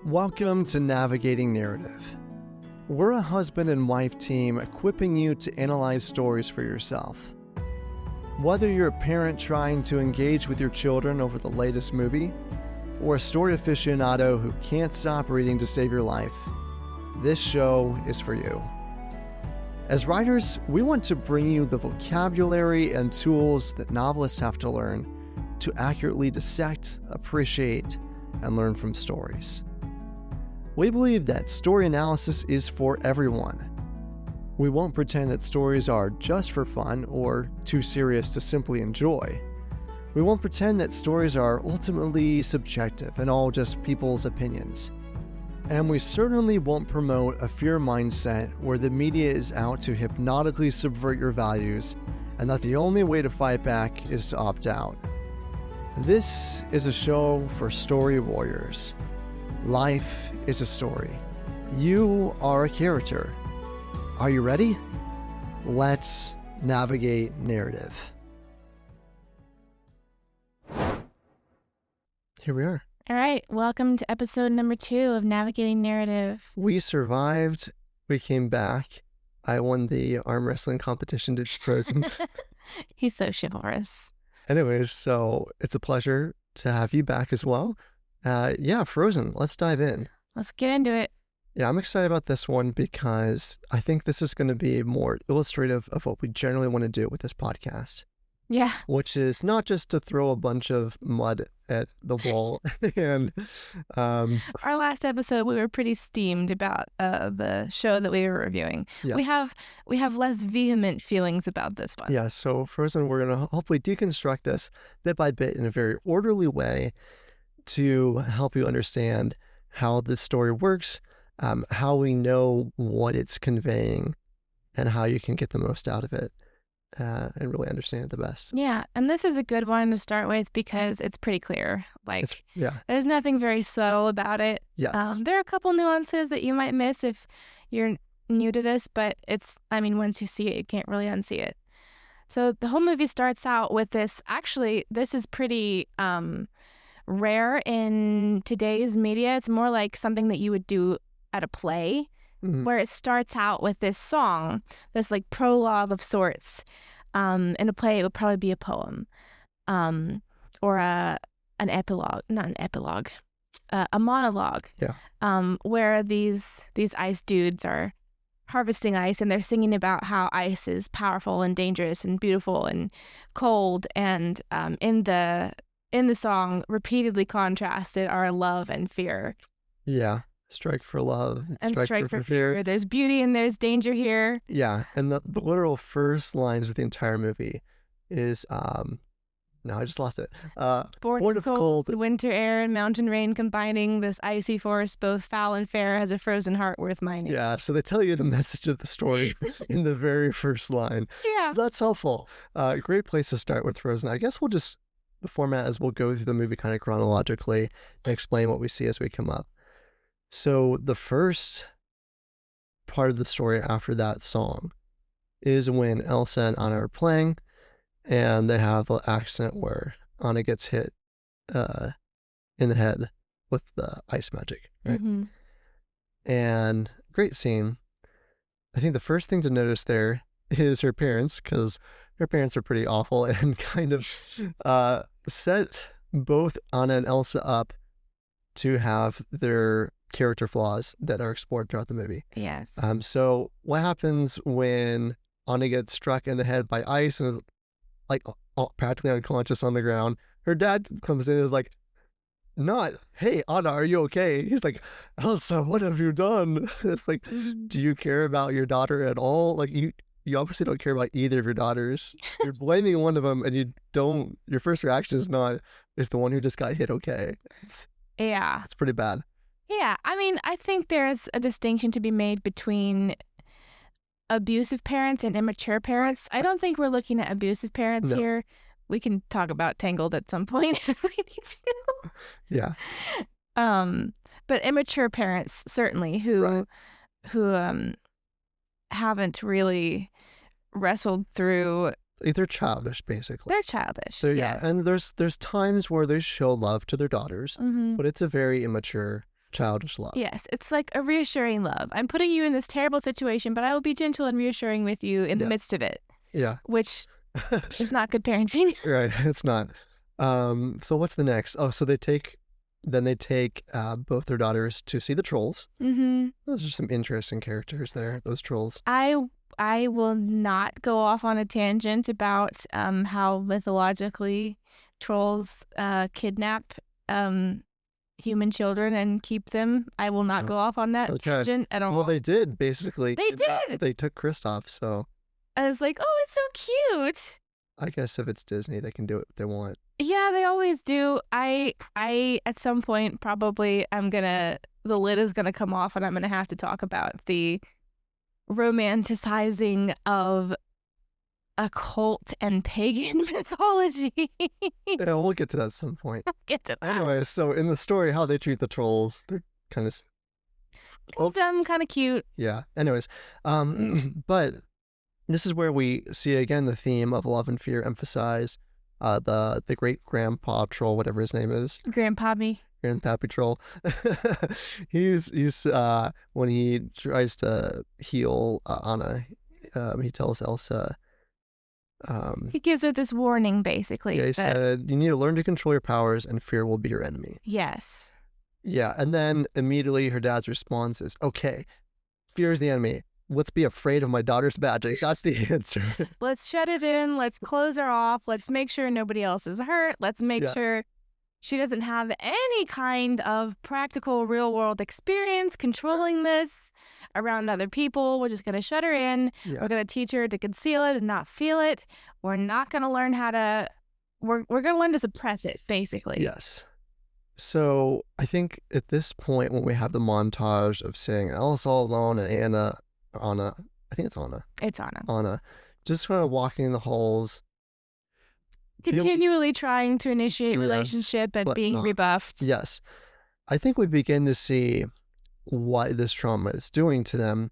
Welcome to Navigating Narrative. We're a husband and wife team equipping you to analyze stories for yourself. Whether you're a parent trying to engage with your children over the latest movie, or a story aficionado who can't stop reading to save your life, this show is for you. As writers, we want to bring you the vocabulary and tools that novelists have to learn to accurately dissect, appreciate, and learn from stories. We believe that story analysis is for everyone. We won't pretend that stories are just for fun or too serious to simply enjoy. We won't pretend that stories are ultimately subjective and all just people's opinions. And we certainly won't promote a fear mindset where the media is out to hypnotically subvert your values and that the only way to fight back is to opt out. This is a show for story warriors. Life is a story. You are a character. Are you ready? Let's navigate narrative. Here we are. All right, welcome to episode number 2 of Navigating Narrative. We survived. We came back. I won the arm wrestling competition to Frozen. He's so chivalrous. Anyways, so it's a pleasure to have you back as well. Frozen. Let's dive in. Let's get into it. Yeah, I'm excited about this one because I think this is going to be more illustrative of what we generally want to do with this podcast. Yeah. Which is not just to throw a bunch of mud at the wall. And our last episode, we were pretty steamed about the show that we were reviewing. Yeah. We have less vehement feelings about this one. Yeah, so Frozen, we're going to hopefully deconstruct this bit by bit in a very orderly way to help you understand how this story works, how we know what it's conveying, and how you can get the most out of it. And really understand it the best. Yeah, and this is a good one to start with because it's pretty clear. There's nothing very subtle about it. Yes. There are a couple nuances that you might miss if you're new to this, but once you see it, you can't really unsee it. So the whole movie starts out with this. Actually, this is pretty rare in today's media. It's more like something that you would do at a play. Mm-hmm. Where it starts out with this song, this like prologue of sorts. In a play, it would probably be a poem, or an epilogue, not an epilogue, a monologue. Yeah. Where these ice dudes are harvesting ice and they're singing about how ice is powerful and dangerous and beautiful and cold. And in the song, repeatedly contrasted are love and fear. Yeah. Strike for love and strike for fear. There's beauty and there's danger here. Yeah, and the literal first lines of the entire movie is no, I just lost it. Born of cold, winter air and mountain rain combining, this icy forest, both foul and fair, has a frozen heart worth mining. Yeah, so they tell you the message of the story in the very first line. Yeah. So that's helpful. Great place to start with Frozen. I guess the format is we'll go through the movie kind of chronologically and explain what we see as we come up. So the first part of the story after that song is when Elsa and Anna are playing, and they have an accident where Anna gets hit in the head with the ice magic, right? Mm-hmm. And great scene. I think the first thing to notice there is her parents, because her parents are pretty awful and kind of set both Anna and Elsa up to have their character flaws that are explored throughout the movie. Yes. So what happens when Anna gets struck in the head by ice and is like practically unconscious on the ground? Her dad comes in and is like, hey, Anna, are you okay? He's like, Elsa, what have you done? It's like, do you care about your daughter at all? Like you obviously don't care about either of your daughters. You're blaming one of them and your first reaction is the one who just got hit okay. It's pretty bad. Yeah, I think there's a distinction to be made between abusive parents and immature parents. I don't think we're looking at abusive parents here. We can talk about Tangled at some point if we need to. Yeah. But immature parents, certainly, who haven't really wrestled through. They're childish, basically. They're childish. Yeah, and there's times where they show love to their daughters, mm-hmm. but it's a very immature childish love. Yes, it's like a reassuring love. I'm putting you in this terrible situation, but I will be gentle and reassuring with you in the midst of it. Yeah. Which is not good parenting. Right, it's not. So what's the next? Oh, so they take both their daughters to see the trolls. Mm-hmm. Those are some interesting characters there, those trolls. I will not go off on a tangent about how mythologically trolls kidnap human children and keep them. I will not go off on that tangent at all. Well, they did, basically. They did. They took Kristoff, so. I was like, oh, it's so cute. I guess if it's Disney, they can do what they want. Yeah, they always do. I at some point probably the lid is gonna come off and I'm gonna have to talk about the romanticizing of occult and pagan mythology. Yeah, we'll get to that at some point. Get to that. Anyway, so in the story, how they treat the trolls, they're kind of dumb, kind of cute. Yeah. Anyways, but this is where we see again the theme of love and fear emphasized. The great grandpa troll, whatever his name is, Grandpappy troll. he's when he tries to heal Anna, he tells Elsa. He gives her this warning, basically. Yeah, he said, "You need to learn to control your powers, and fear will be your enemy." Yes. Yeah, and then immediately her dad's response is, "Okay, fear is the enemy. Let's be afraid of my daughter's magic." That's the answer. Let's shut it in. Let's close her off. Let's make sure nobody else is hurt. Let's make sure she doesn't have any kind of practical real-world experience controlling this around other people. We're just going to shut her in. Yeah. We're going to teach her to conceal it and not feel it. We're not going to learn how to... We're going to learn to suppress it, basically. Yes. So I think at this point when we have the montage of seeing Elsa all alone and Anna, I think it's Anna. It's Anna. Anna, just kind of walking in the halls. Continually trying to initiate relationship and being rebuffed. Yes. I think we begin to see what this trauma is doing to them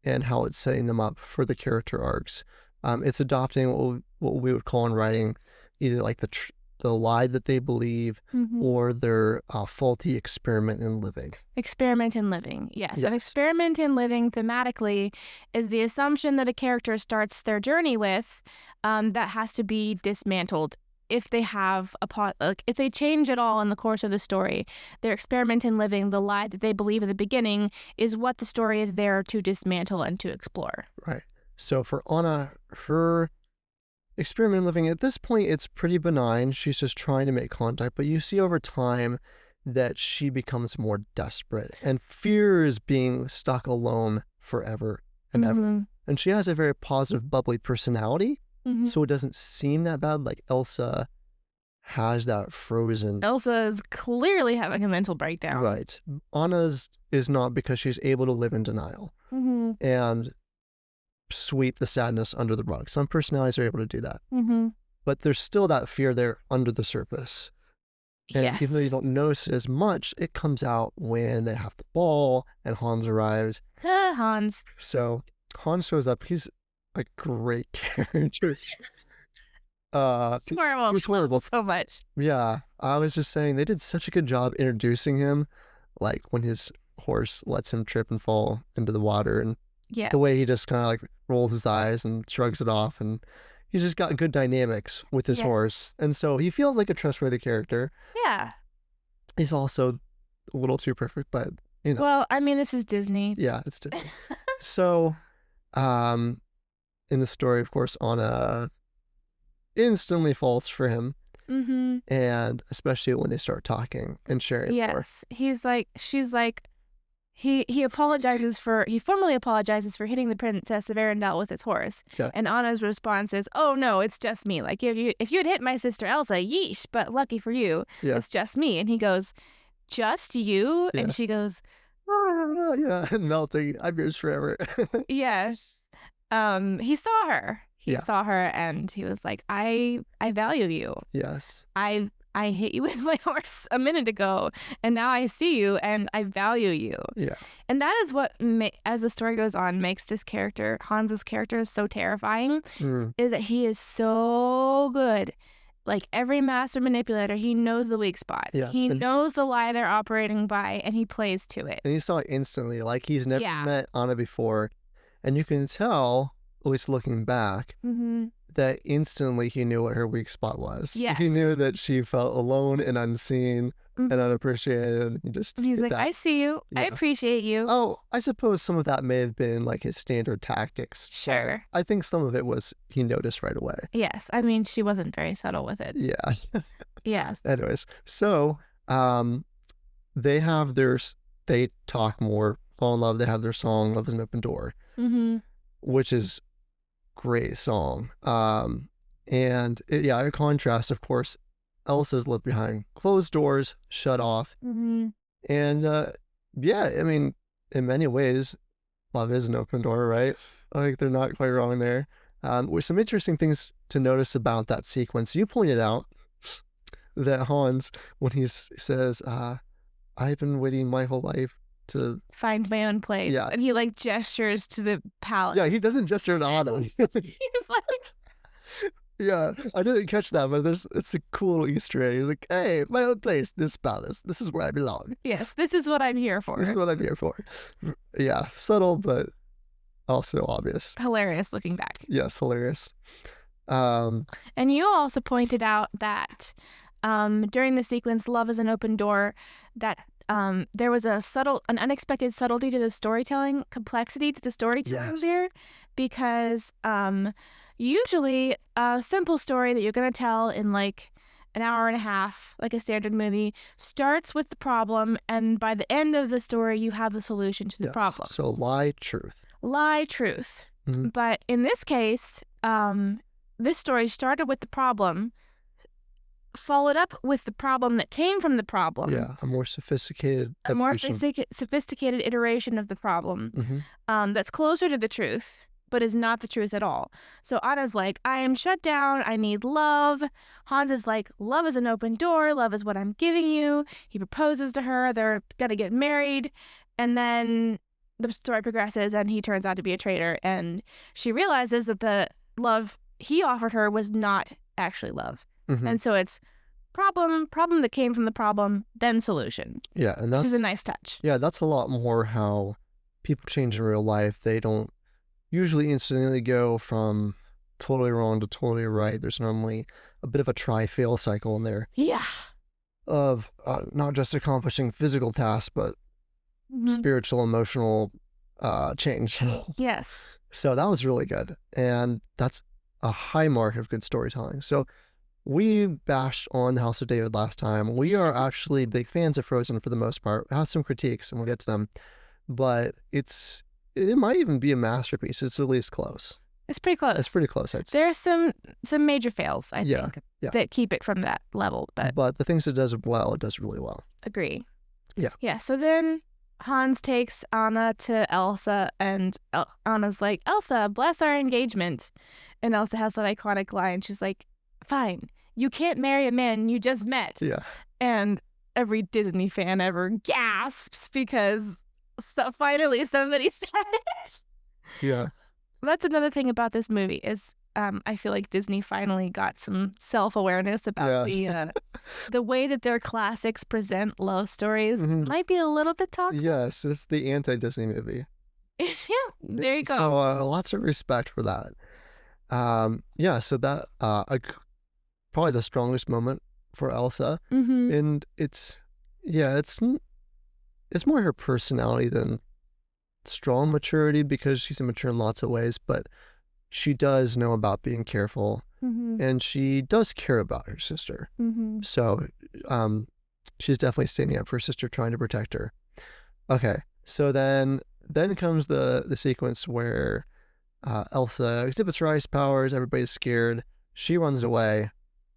and how it's setting them up for the character arcs. It's adopting what we would call in writing either like the lie that they believe or their faulty experiment in living. Experiment in living, yes. An experiment in living thematically is the assumption that a character starts their journey with that has to be dismantled if they have if they change at all in the course of the story. Their experiment in living, the lie that they believe at the beginning, is what the story is there to dismantle and to explore. Right. So for Anna, her experiment in living, at this point, it's pretty benign. She's just trying to make contact, but you see over time that she becomes more desperate and fears being stuck alone forever and ever. And she has a very positive, bubbly personality, so it doesn't seem that bad. Like Elsa has that frozen... Elsa is clearly having a mental breakdown. Right. Anna's is not, because she's able to live in denial and sweep the sadness under the rug. Some personalities are able to do that. But there's still that fear there under the surface. And even though you don't notice it as much, it comes out when they have the ball and Hans arrives. Hans. So Hans shows up. He's a great character. He's horrible so much. Yeah. I was just saying they did such a good job introducing him, like when his horse lets him trip and fall into the water, and the way he just kind of like rolls his eyes and shrugs it off, and he's just got good dynamics with his horse. And so he feels like a trustworthy character. Yeah. He's also a little too perfect, but you know. Well, I mean, this is Disney. Yeah, it's Disney. So, in the story, of course, Anna instantly falls for him. And especially when they start talking and sharing. Yes. She's like, he formally apologizes for hitting the Princess of Arendelle with his horse. Yeah. And Anna's response is, "Oh no, it's just me. Like if you had hit my sister Elsa, yeesh, but lucky for you, it's just me." And he goes, "Just you?" Yeah. And she goes, "Oh yeah, melting. I'm yours forever." Yes. He saw her. He saw her and he was like, I value you. Yes. I hit you with my horse a minute ago, and now I see you, and I value you. Yeah. And that is what, as the story goes on, makes this character, Hans's character, so terrifying, is that he is so good like every master manipulator, he knows the weak spot. Yes, he and- knows the lie they're operating by, and he plays to it. And you saw it instantly. Like, he's never Yeah. met Anna before. And you can tell, at least looking back, Mm-hmm. that instantly he knew what her weak spot was. Yes. He knew that she felt alone and unseen and unappreciated. He's hit like, that. I see you. I Yeah. appreciate you. Oh, I suppose some of that may have been like his standard tactics. Sure. I think some of it was he noticed right away. Yes. I mean, she wasn't very subtle with it. Yeah. Yes. Anyways, so they talk more, fall in love. They have their song "Love Is an Open Door," Mm-hmm. which is great song. In contrast, of course, Elsa's lived behind closed doors, shut off. Mm-hmm. And I mean, in many ways, love is an open door, right? Like, they're not quite wrong there. With some interesting things to notice about that sequence. You pointed out that Hans, when he says, I've been waiting my whole life to find my own place. Yeah. And he like gestures to the palace. Yeah, he doesn't gesture to Anna. He's like, Yeah, I didn't catch that, but it's a cool little Easter egg. He's like, hey, my own place, this palace. This is where I belong. yes, this is what I'm here for. This is what I'm here for. Yeah, subtle, but also obvious. Hilarious looking back. Yes, hilarious. And you also pointed out that during the sequence, Love is an Open Door, that there was an unexpected subtlety to the storytelling, complexity to the storytelling Yes. there, because usually a simple story that you're going to tell in like an hour and a half, like a standard movie, starts with the problem, and by the end of the story, you have the solution to the Yes. problem. So lie, truth. Lie, truth. Mhm. But in this case, this story started with the problem, followed up with the problem that came from the problem. Yeah, a more sophisticated A more evolution. sophisticated iteration of the problem Mhm. that's closer to the truth, but is not the truth at all. So Anna's like, I am shut down. I need love. Hans is like, love is an open door. Love is what I'm giving you. He proposes to her. They're going to get married. And then the story progresses and he turns out to be a traitor. And she realizes that the love he offered her was not actually love. Mhm. And so it's problem that came from the problem, then solution, Yeah, and which that's is a nice touch. Yeah, that's a lot more how people change in real life. They don't usually instantly go from totally wrong to totally right. There's normally a bit of a try-fail cycle in there Yeah. of not just accomplishing physical tasks, but Mhm. spiritual, emotional change. Yes. So that was really good. And that's a high mark of good storytelling. So we bashed on the House of David last time. We are actually big fans of Frozen for the most part. We have some critiques and we'll get to them. But it might even be a masterpiece. It's at least close. It's pretty close. It's pretty close, I'd say. There's some major fails, I Yeah, think, yeah. that keep it from that level, but But the things it does well, it does really well. agree. Yeah. Yeah, so then Hans takes Anna to Elsa, and Anna's like, Elsa, bless our engagement. And Elsa has that iconic line. She's like, fine, you can't marry a man you just met. Yeah. And every Disney fan ever gasps because finally somebody said it. Yeah. That's another thing about this movie is I feel like Disney finally got some self-awareness about the way that their classics present love stories Mhm. might be a little bit toxic. Yes, it's the anti-Disney movie. Yeah, there you go. So lots of respect for that. So that probably the strongest moment for Elsa. Mm-hmm. And it's more her personality than strong maturity, because she's immature in lots of ways, but she does know about being careful, Mm-hmm. and she does care about her sister. Mm-hmm. So she's definitely standing up for her sister, trying to protect her. Okay, so then comes the sequence where Elsa exhibits her ice powers, everybody's scared, she runs away.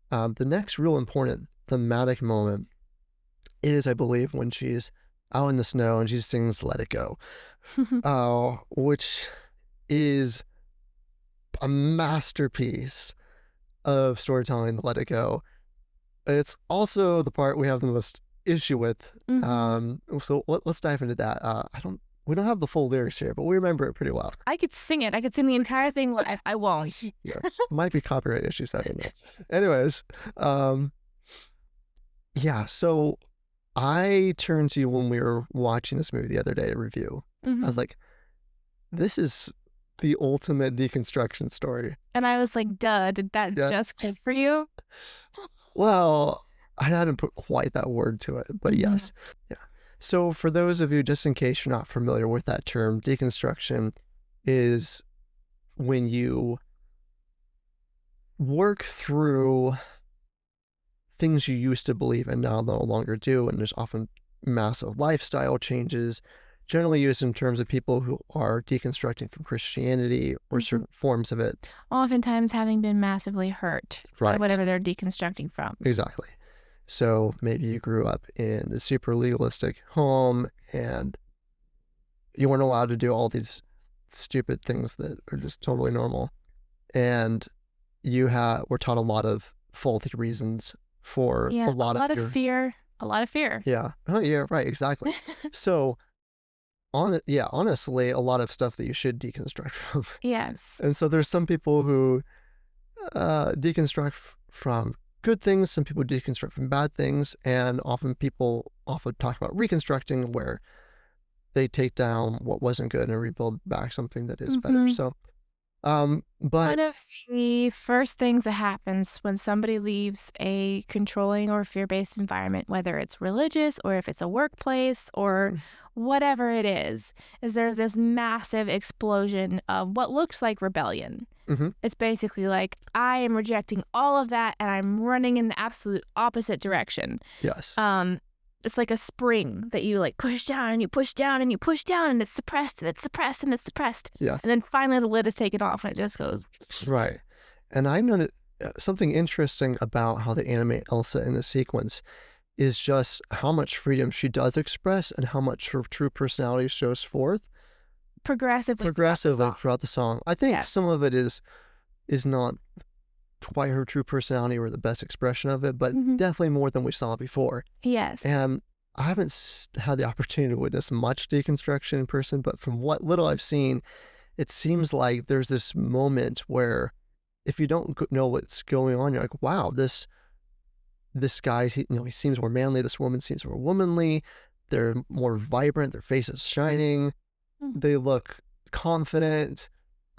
The next real important thematic moment is, I believe, when she's out in the snow and she sings Let It Go, which is a masterpiece of storytelling, Let It Go. It's also the part we have the most issue with. Mm-hmm. So let's dive into that. We don't have the full lyrics here, but we remember it pretty well. I could sing it. I could sing the entire thing live. I won't. Yes. Might be copyright issues. I don't know. Anyways, yeah, so I turned to you when we were watching this movie the other day to review. Mm-hmm. I was like, this is the ultimate deconstruction story. And I was like, duh, did that just click for you? Well, I hadn't put quite that word to it, but yes. Yeah. So for those of you, just in case you're not familiar with that term, deconstruction is when you work through things you used to believe and now no longer do, and there's often massive lifestyle changes, generally used in terms of people who are deconstructing from Christianity or certain forms of it. Oftentimes having been massively hurt by whatever they're deconstructing from. Exactly. So maybe you grew up in the super legalistic home and you weren't allowed to do all these stupid things that are just totally normal. And you were taught a lot of faulty reasons for a lot of fear. A lot of fear. Yeah. Oh, yeah, right. Exactly. So, honestly, a lot of stuff that you should deconstruct from. Yes. And so there's some people who deconstruct from good things, some people deconstruct from bad things, and people talk about reconstructing, where they take down what wasn't good and rebuild back something that is better. So, but one of the first things that happens when somebody leaves a controlling or fear-based environment, whether it's religious or if it's a workplace or whatever it is there's this massive explosion of what looks like rebellion. It's basically like, I am rejecting all of that and I'm running in the absolute opposite direction. Yes. It's like a spring that you like push down and you push down and you push down and it's suppressed and it's suppressed and it's suppressed. Yes. And then finally the lid is taken off and it just goes. Right. And I noticed something interesting about how they animate Elsa in the sequence is just how much freedom she does express and how much her true personality shows forth. Progressively throughout the song. I think some of it is not quite her true personality or the best expression of it, but definitely more than we saw before. Yes. And I haven't had the opportunity to witness much deconstruction in person, but from what little I've seen, it seems like there's this moment where if you don't know what's going on, you're like, wow, this guy, he seems more manly. This woman seems more womanly. They're more vibrant. Their face is shining. They look confident.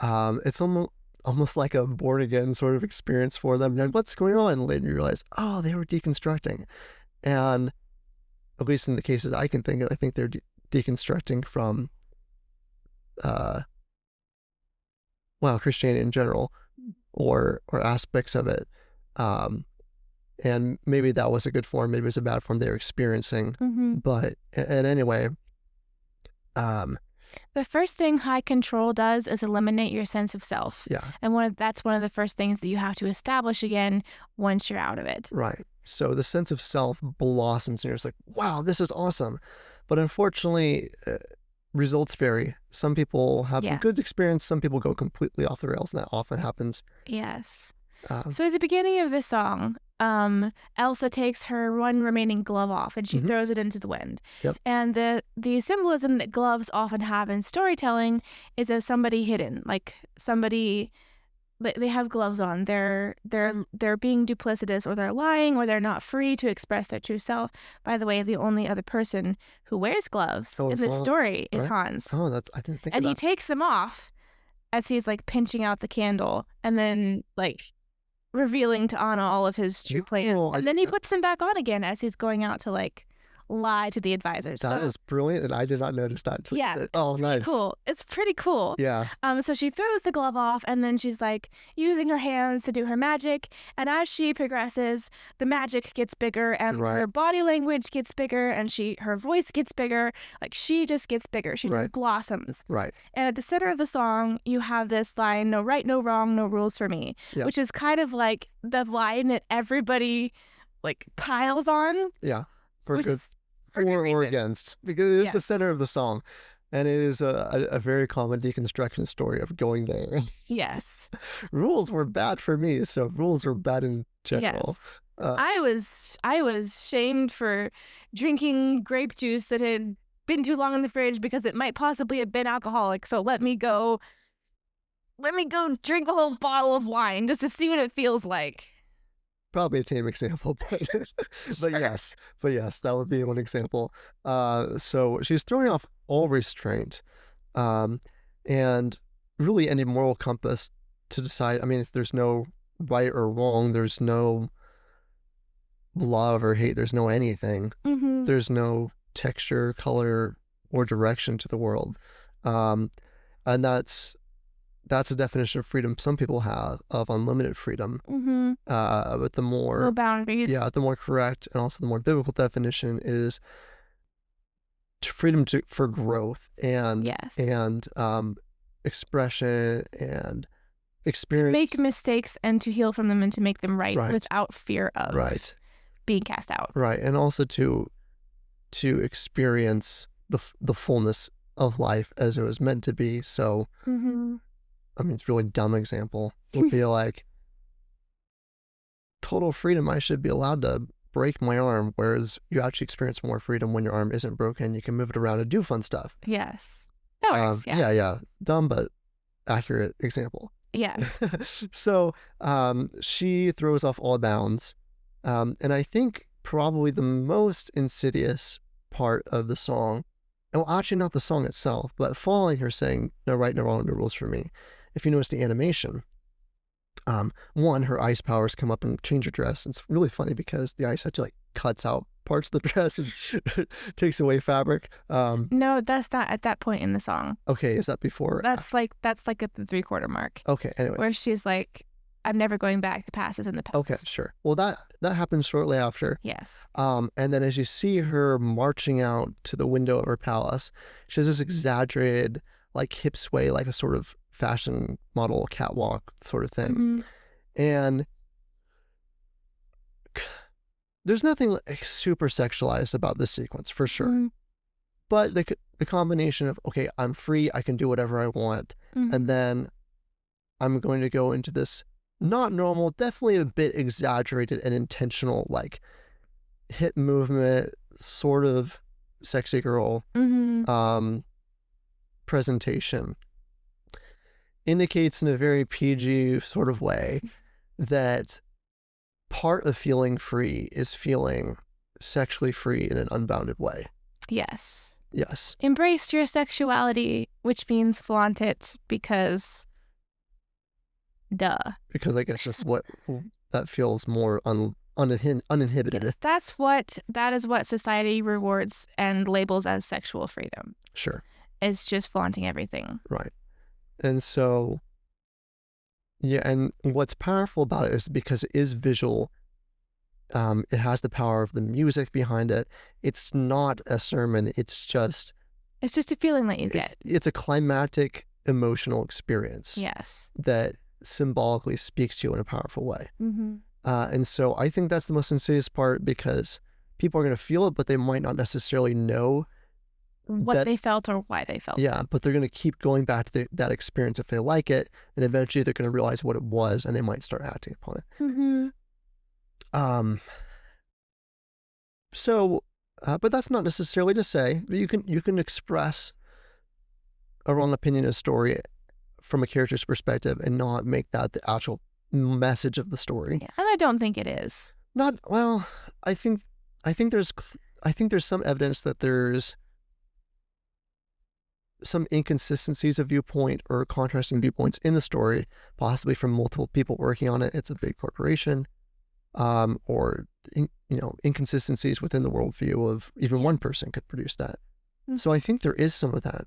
It's almost like a born again sort of experience for them. You're like, what's going on? And later you realize, oh, they were deconstructing. And at least in the cases I can think of, I think they're deconstructing from, Christianity in general, or aspects of it. And maybe that was a good form, maybe it was a bad form they were experiencing. But, and anyway, the first thing high control does is eliminate your sense of self. Yeah. And that's one of the first things that you have to establish again once you're out of it. Right. So the sense of self blossoms and you're just like, wow, this is awesome. But unfortunately, results vary. Some people have a good experience. Some people go completely off the rails, and that often happens. Yes. So at the beginning of this song, Elsa takes her one remaining glove off and she throws it into the wind. Yep. And the symbolism that gloves often have in storytelling is of somebody hidden, like somebody, they have gloves on. They're being duplicitous, or they're lying, or they're not free to express their true self. By the way, the only other person who wears gloves in this story is Hans. Oh, I didn't think of that. And he takes them off as he's like pinching out the candle and then like revealing to Anna all of his true plans. And then he puts them back on again as he's going out to like lie to the advisors. That is brilliant, and I did not notice that. Yeah. Oh, nice. Cool. It's pretty cool. Yeah. So she throws the glove off, and then she's like using her hands to do her magic. And as she progresses, the magic gets bigger, and her body language gets bigger, and her voice gets bigger. Like she just gets bigger. She blossoms. Right. And at the center of the song, you have this line, "No right, no wrong, no rules for me," which is kind of like the line that everybody like piles on. Yeah. For or against, because it is the center of the song, and it is a very common deconstruction story of going there. Yes. Rules were bad for me, so rules were bad in general. Yes. I was shamed for drinking grape juice that had been too long in the fridge because it might possibly have been alcoholic. So let me go drink a whole bottle of wine just to see what it feels like. Probably a tame example, but but yes, that would be one example. So she's throwing off all restraint, and really any moral compass to decide. I mean, if there's no right or wrong, there's no love or hate, there's no anything. There's no texture, color, or direction to the world, and that's a definition of freedom some people have, of unlimited freedom. But the more no boundaries. Yeah, the more correct and also the more biblical definition is freedom for growth and expression and experience. To make mistakes and to heal from them and to make them right. Without fear of being cast out. Right, and also to experience the fullness of life as it was meant to be. So. I mean, it's a really dumb example. Would be like, total freedom, I should be allowed to break my arm, whereas you actually experience more freedom when your arm isn't broken. You can move it around and do fun stuff. Yes. That works, yeah. Dumb, but accurate example. Yeah. So she throws off all bounds. And I think probably the most insidious part of the song, well, actually not the song itself, but following her saying, no right, no wrong, no rules for me. If you notice the animation, one, her ice powers come up and change her dress. It's really funny because the ice actually cuts out parts of the dress and takes away fabric. No, that's not at that point in the song. Okay, is that before? That's like at the 3/4 mark. Okay, anyway. Where she's like, I'm never going back. The past is in the past. Okay, sure. Well, that happens shortly after. Yes. And then as you see her marching out to the window of her palace, she has this exaggerated, like, hip sway, like a sort of fashion model catwalk sort of thing. And there's nothing like super sexualized about this sequence, for sure. But the combination of, okay, I'm free, I can do whatever I want, and then I'm going to go into this not normal, definitely a bit exaggerated and intentional, like, hip movement, sort of sexy girl presentation, indicates in a very PG sort of way that part of feeling free is feeling sexually free in an unbounded way. Yes. Yes. Embrace your sexuality, which means flaunt it because duh. Because I guess that's what that feels more uninhibited. Yes, that is what society rewards and labels as sexual freedom. Sure. It's just flaunting everything. Right. And so, yeah, and what's powerful about it is because it is visual. It has the power of the music behind it. It's not a sermon. It's just a feeling that you get. It's a climactic emotional experience. Yes. That symbolically speaks to you in a powerful way. And so I think that's the most insidious part, because people are going to feel it, but they might not necessarily know what they felt or why they felt it. Yeah, but they're going to keep going back to that experience if they like it, and eventually they're going to realize what it was, and they might start acting upon it. So, but that's not necessarily to say that you can express a wrong opinion of a story from a character's perspective and not make that the actual message of the story. Yeah, and I don't think it is. I think there's some evidence that there's some inconsistencies of viewpoint or contrasting viewpoints in the story, possibly from multiple people working on it. It's a big corporation, or inconsistencies within the worldview of even one person could produce that. So I think there is some of that,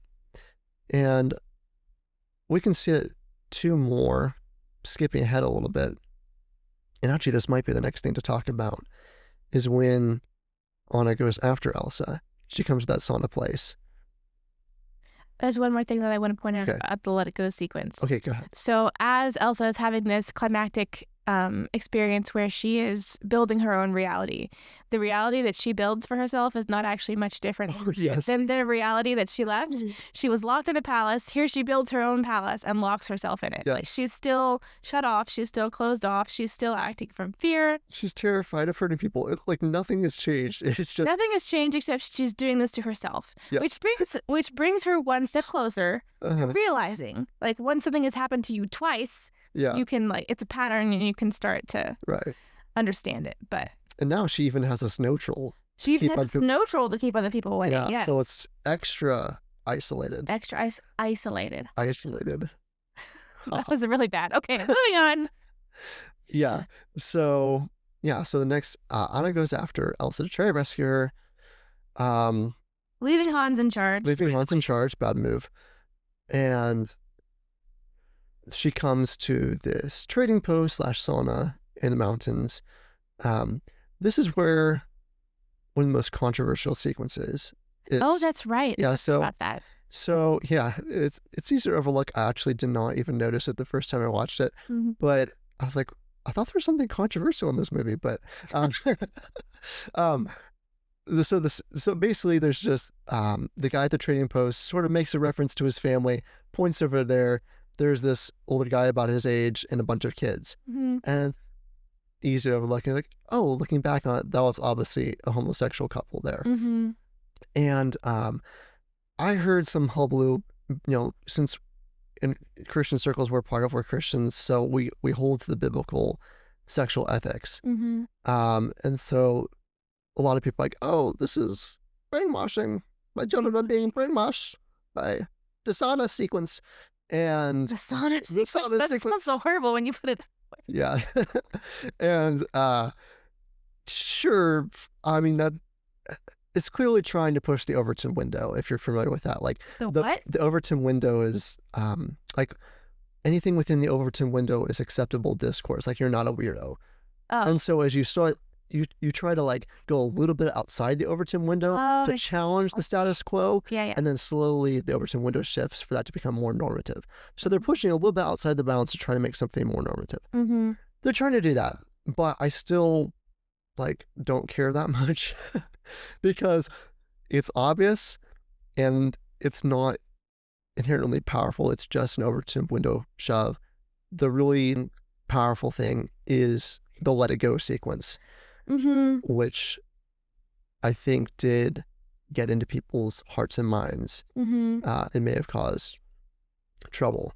and we can see it two more, skipping ahead a little bit. And actually, this might be the next thing to talk about, is when Anna goes after Elsa. She comes to that sauna place. There's one more thing that I want to point out at the Let It Go sequence. Okay, go ahead. So as Elsa is having this climactic experience where she is building her own reality, the reality that she builds for herself is not actually much different than the reality that she left. She was locked in a palace. Here she builds her own palace and locks herself in it. Yes. Like, she's still shut off. She's still closed off. She's still acting from fear. She's terrified of hurting people. Like, nothing has changed. It's just nothing has changed except she's doing this to herself. Yes. Which brings her one step closer to realizing, like, when something has happened to you twice, you can, like, it's a pattern and you can start to understand it. And now she even has a snow troll. She even has a snow troll to keep other people away. Yeah, so it's extra isolated. Isolated. That was really bad. Okay, moving on. So the next, Anna goes after Elsa to try to rescue her. Leaving Hans in charge. Bad move. And she comes to this trading post / sauna in the mountains. This is where one of the most controversial sequences is. Oh, that's right. Yeah, about that. So yeah, it's easy to overlook. I actually did not even notice it the first time I watched it, but I was like, I thought there was something controversial in this movie. But so basically, there's just the guy at the trading post sort of makes a reference to his family, points over there. There's this older guy about his age and a bunch of kids, and easy to overlook. Like, oh, looking back on it, that was obviously a homosexual couple there. And I heard some hullabaloo, since in Christian circles we're Christians, so we hold to the biblical sexual ethics. And so a lot of people are like, oh, this is brainwashing. My children are being brainwashed by the sauna sequence. And the sauna sequence. That sounds so horrible when you put it. Yeah. And sure, I mean, that it's clearly trying to push the Overton window, if you're familiar with that. Like what? The Overton window is like anything within the Overton window is acceptable discourse. Like, you're not a weirdo. And so as you start, you try to, like, go a little bit outside the Overton window to challenge the status quo. And then slowly the Overton window shifts for that to become more normative. So they're pushing a little bit outside the bounds to try to make something more normative. They're trying to do that, but I still, like, don't care that much because it's obvious and it's not inherently powerful. It's just an Overton window shove. The really powerful thing is the let it go sequence. Which I think did get into people's hearts and minds. It may have caused trouble.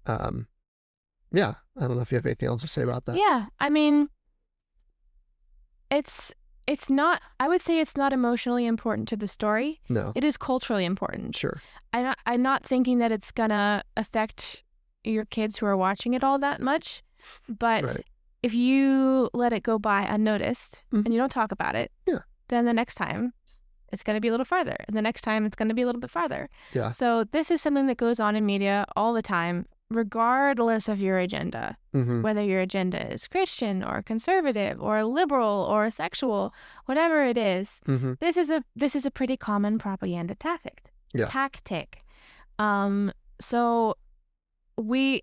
I don't know if you have anything else to say about that. Yeah, I mean, it's not, I would say it's not emotionally important to the story. No. It is culturally important. Sure. I'm not thinking that it's gonna affect your kids who are watching it all that much, but if you let it go by unnoticed and you don't talk about it, then the next time it's going to be a little farther. And the next time it's going to be a little bit farther. Yeah. So this is something that goes on in media all the time, regardless of your agenda, whether your agenda is Christian or conservative or liberal or sexual, whatever it is. This is a pretty common propaganda tactic. So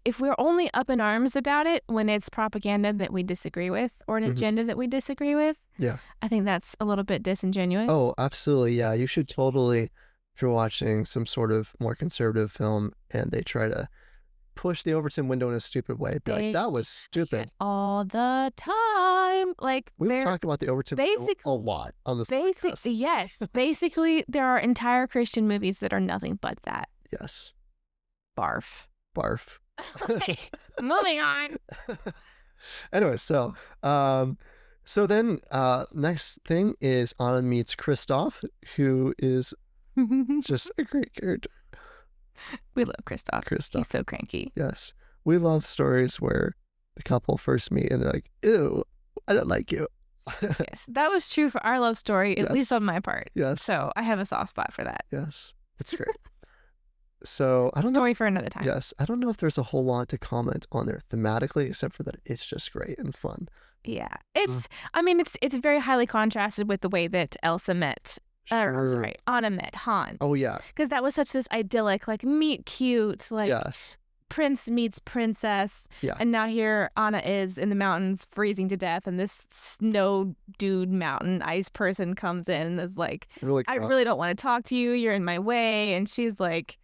if we're only up in arms about it when it's propaganda that we disagree with or an agenda that we disagree with, I think that's a little bit disingenuous. Oh, absolutely. Yeah, you should totally, if you're watching some sort of more conservative film and they try to push the Overton window in a stupid way, be like, that was stupid. All the time. Like, we've talked about the Overton window a lot on this podcast. Yes. Basically, there are entire Christian movies that are nothing but that. Yes. Barf. Okay, moving on. Anyway, so then next thing is Anna meets Kristoff, who is just a great character. We love Kristoff. He's so cranky. Yes. We love stories where the couple first meet and they're like, ew, I don't like you. Yes, that was true for our love story, at least on my part. Yes. So I have a soft spot for that. Yes, it's great. So I don't know. Story for another time. Yes, I don't know if there's a whole lot to comment on there thematically, except for that it's just great and fun. Yeah, I mean, it's very highly contrasted with the way that Elsa met. Anna met Hans. Oh yeah, because that was such this idyllic, like, meet cute, like, prince meets princess. Yeah. And now here Anna is in the mountains freezing to death, and this snow dude mountain ice person comes in and is like, I really don't want to talk to you. You're in my way. And she's like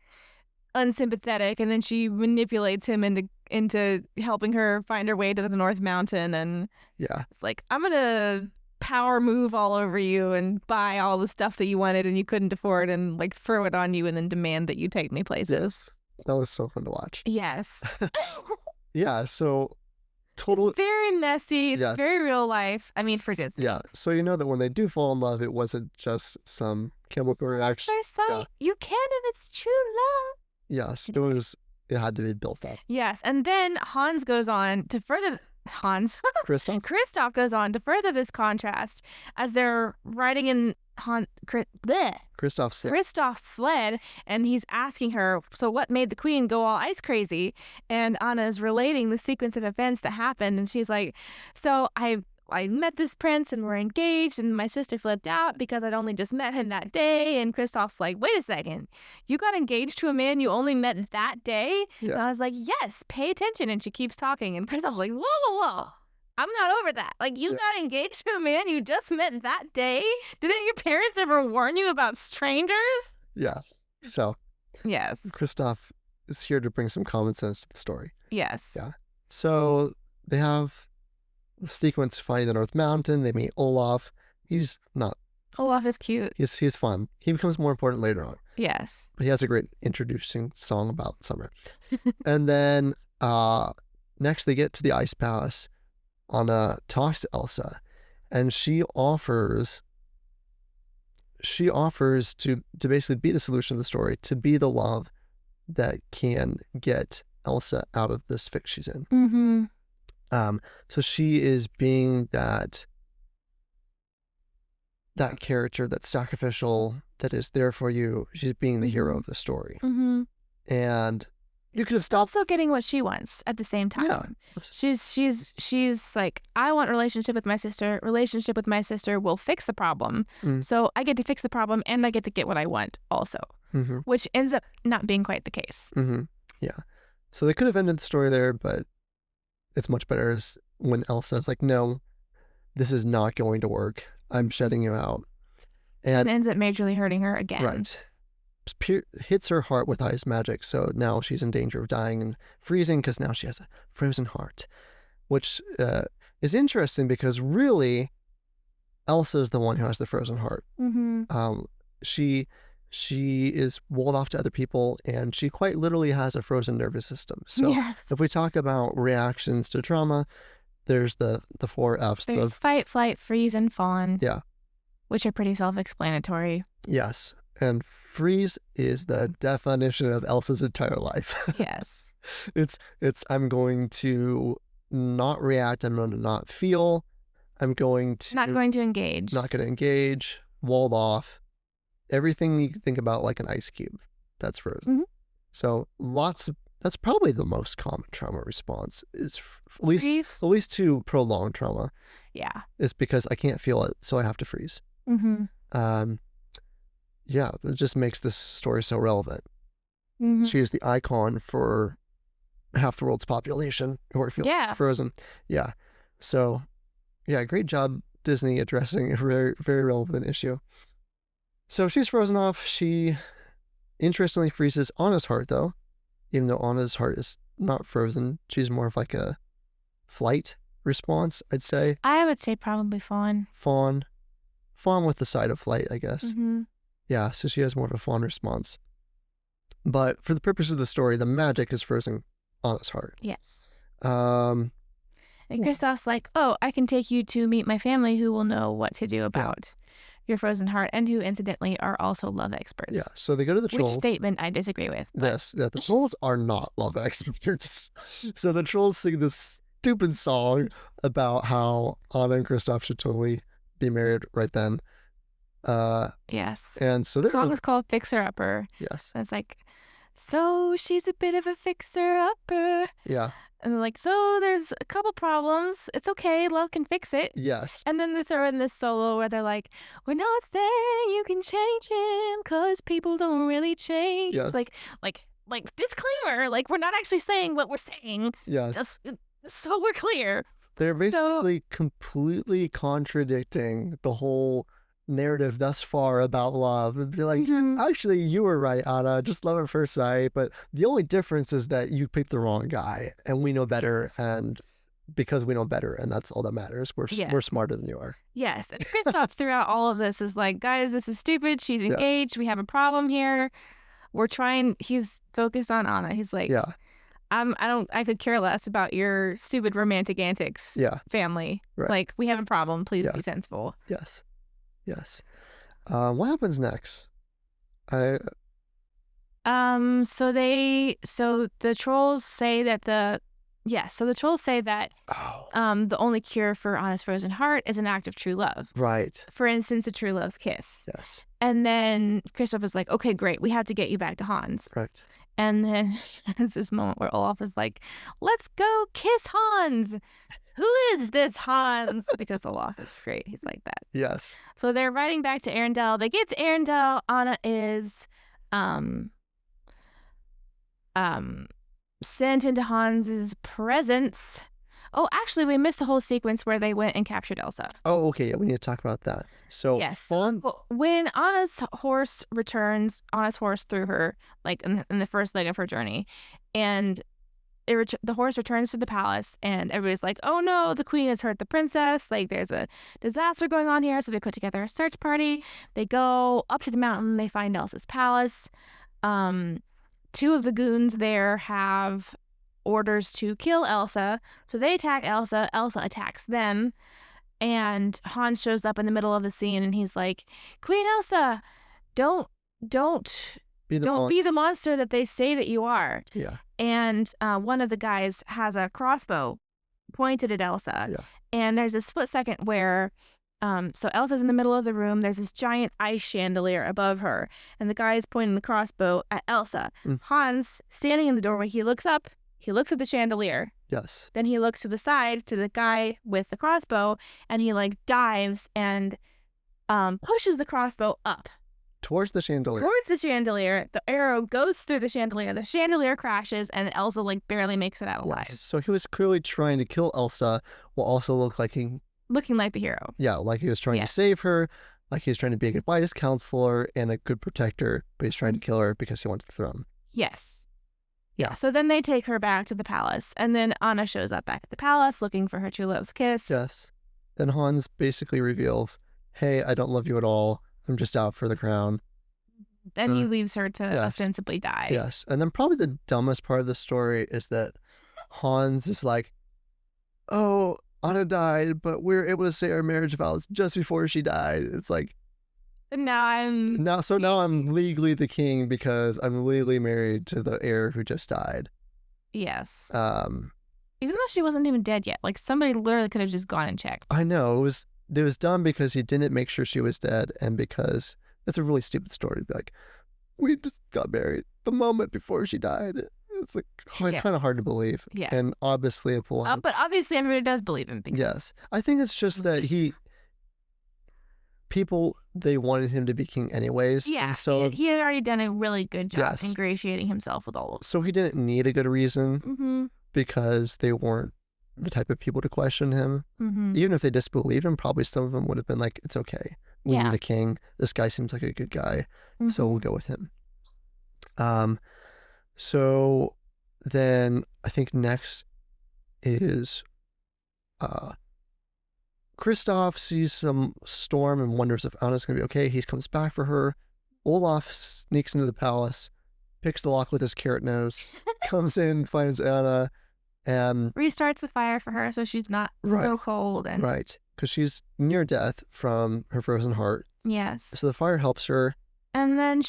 unsympathetic, and then she manipulates him into helping her find her way to the North Mountain, and it's like, I'm gonna power move all over you and buy all the stuff that you wanted and you couldn't afford, and like throw it on you and then demand that you take me places. Yes. That was so fun to watch. Yes. Yeah, so total. It's very messy. It's very real life. I mean, for Disney. Yeah, so you know that when they do fall in love, it wasn't just some chemical reaction. First sight, you can if it's true love. Yes, it had to be built up. Yes, and then Kristoff goes on to further this contrast as they're riding in Kristoff's sled, and he's asking her, so what made the queen go all ice crazy? And Anna is relating the sequence of events that happened, and she's like, so I met this prince and we're engaged, and my sister flipped out because I'd only just met him that day. And Kristoff's like, wait a second, you got engaged to a man you only met that day? Yeah. And I was like, yes, pay attention. And she keeps talking, and Kristoff's like, whoa. I'm not over that. Like, you got engaged to a man you just met that day? Didn't your parents ever warn you about strangers? Yeah. So. Yes. Kristoff is here to bring some common sense to the story. Yes. Yeah. So they have the sequence finding the North Mountain. They meet Olaf. Olaf is cute. He's fun. He becomes more important later on. Yes. But he has a great introducing song about summer. And then next they get to the Ice Palace. Anna talks to Elsa, and she offers to basically be the solution of the story, to be the love that can get Elsa out of this fix she's in. Mm-hmm. So she is being that character, that sacrificial, that is there for you. She's being the hero of the story. Mm-hmm. And you could have stopped. Also getting what she wants at the same time. Yeah. She's like, I want relationship with my sister. Relationship with my sister will fix the problem. So I get to fix the problem, and I get to get what I want also, which ends up not being quite the case. Yeah. So they could have ended the story there, but it's much better when Elsa's like, no, this is not going to work. I'm shutting you out. And ends up majorly hurting her again. Right. Hits her heart with ice magic, so now she's in danger of dying and freezing because now she has a frozen heart, which is interesting because really Elsa is the one who has the frozen heart. She is walled off to other people, and she quite literally has a frozen nervous system. So if we talk about reactions to trauma, there's the 4 Fs. There's fight, flight, freeze, and fawn. Yeah. Which are pretty self-explanatory. Yes. And freeze is the definition of Elsa's entire life. Yes. It's I'm going to not react. I'm going to not feel. I'm going to... Not going to engage. Not going to engage. Walled off. Everything you think about like an ice cube. That's frozen. So that's probably the most common trauma response, is at least to prolonged trauma. Yeah. It's because I can't feel it, so I have to freeze. Yeah, it just makes this story so relevant. She is the icon for half the world's population who are feeling frozen. Yeah. So, yeah, great job, Disney, addressing a very, very relevant issue. So she's frozen off. She interestingly freezes Anna's heart, though. Even though Anna's heart is not frozen, she's more of like a flight response, I'd say. I would say probably fawn. Fawn with the side of flight, I guess. Yeah, so she has more of a fawn response. But for the purpose of the story, the magic is frozen Anna's heart. Yes. And Kristoff's like, oh, I can take you to meet my family who will know what to do about your frozen heart, and who incidentally are also love experts. Yeah, so they go to the trolls. Which statement I disagree with. Yes, the trolls are not love experts. So the trolls sing this stupid song about how Anna and Kristoff should totally be married right then. Yes. And so the song is called Fixer Upper. Yes. And it's like, so she's a bit of a fixer upper. Yeah. And they're like, so there's a couple problems. It's okay. Love can fix it. Yes. And then they throw in this solo where they're like, we're not saying you can change him because people don't really change. Yes. Like like, disclaimer, like, we're not actually saying what we're saying. Yes. Just so we're clear. They're basically completely contradicting the whole narrative thus far about love. And be like, actually, you were right, Anna. Just love at first sight. But the only difference is that you picked the wrong guy, and we know better. And because we know better, and that's all that matters. We're smarter than you are. Yes. And Kristoff throughout all of this is like, guys, this is stupid. She's engaged. We have a problem here. He's focused on Anna. He's like, I could care less about your stupid romantic antics. Family. Right. Like, we have a problem. Please be sensible. Yes. What happens next? So the trolls say that the only cure for Anna's frozen heart is an act of true love. Right. For instance, a true love's kiss. Yes. And then Kristoff is like, okay, great. We have to get you back to Hans. Right. And then there's this moment where Olaf is like, let's go kiss Hans. Who is this Hans? Because Olaf is great. He's like that. Yes. So they're riding back to Arendelle. They get to Arendelle. Anna is sent into Hans's presence. Oh, actually, we missed the whole sequence where they went and captured Elsa. Oh, okay. Yeah, we need to talk about that. So, yes. When Anna's horse threw her, like in the first leg of her journey, and the horse returns to the palace, and everybody's like, oh no, the queen has hurt the princess. Like, there's a disaster going on here. So they put together a search party. They go up to the mountain. They find Elsa's palace. Two of the goons there have orders to kill Elsa. So they attack Elsa. Elsa attacks them. And Hans shows up in the middle of the scene, and he's like, Queen Elsa, don't be the monster that they say that you are. Yeah. And one of the guys has a crossbow pointed at Elsa. Yeah. And there's a split second where so Elsa's in the middle of the room. There's this giant ice chandelier above her, and the guy is pointing the crossbow at Elsa. Hans, standing in the doorway, he looks up. He looks at the chandelier. Yes. Then he looks to the side to the guy with the crossbow, and he like dives and pushes the crossbow up. Towards the chandelier. The arrow goes through the chandelier. The chandelier crashes, and Elsa like barely makes it out alive. Yes. So he was clearly trying to kill Elsa while also looking like the hero. Yeah, like he was trying to save her, like he was trying to be a good wise counselor and a good protector, but he's trying to kill her because he wants the throne. Yes. Yeah. So then they take her back to the palace, and then Anna shows up back at the palace looking for her true love's kiss. Yes. Then Hans basically reveals, hey, I don't love you at all. I'm just out for the crown. Then he leaves her to ostensibly die. Yes. And then probably the dumbest part of the story is that Hans is like, oh, Anna died, but we were able to say our marriage vows just before she died. It's like, now I'm legally the king because I'm legally married to the heir who just died. Yes. Even though she wasn't even dead yet, like somebody literally could have just gone and checked. I know it was dumb because he didn't make sure she was dead, and because it's a really stupid story to be like, we just got married the moment before she died. It's like kind of hard to believe. Yeah. And obviously but obviously everybody does believe him. Because... Yes. I think it's just that they wanted him to be king anyways. Yeah. And so he had already done a really good job ingratiating himself with all of them. So he didn't need a good reason because they weren't the type of people to question him. Even if they disbelieved him, probably some of them would have been like, it's okay. We need a king. This guy seems like a good guy. So we'll go with him. So then I think next is Kristoff sees some storm and wonders if Anna's going to be okay. He comes back for her. Olaf sneaks into the palace, picks the lock with his carrot nose, comes in, finds Anna, and restarts the fire for her so she's not so cold. Right, because she's near death from her frozen heart. Yes. So the fire helps her. And then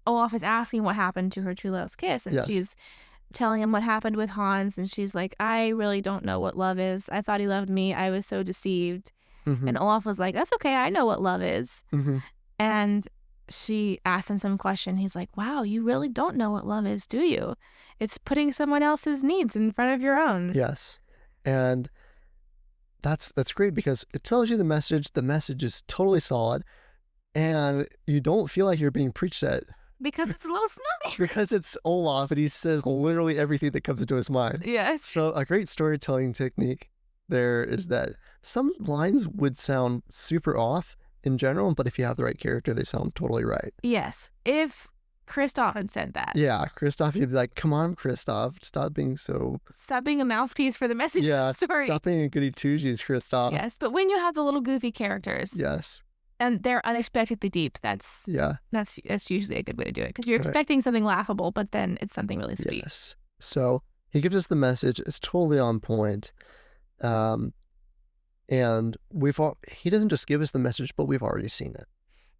Olaf is asking what happened to her true love's kiss, and she's telling him what happened with Hans, and she's like, I really don't know what love is. I thought he loved me. I was so deceived. And Olaf was like, that's okay. I know what love is. And she asked him some question. He's like, wow, you really don't know what love is, do you? It's putting someone else's needs in front of your own. Yes. And that's great because it tells you the message. The message is totally solid. And you don't feel like you're being preached at Because it's a little snobby. Because it's Olaf and he says literally everything that comes into his mind. Yes. So a great storytelling technique there is that some lines would sound super off in general, but if you have the right character, they sound totally right. Yes. If Kristoff had said that. Yeah, Kristoff, you'd be like, come on, Kristoff, stop being a mouthpiece for the message of the story. Stop being a goody two-shoes, Kristoff. Yes, but when you have the little goofy characters. Yes. And they're unexpectedly deep, that's usually a good way to do it. Because you're expecting something laughable, but then it's something really sweet. Yes. So he gives us the message. It's totally on point. And he doesn't just give us the message, but we've already seen it.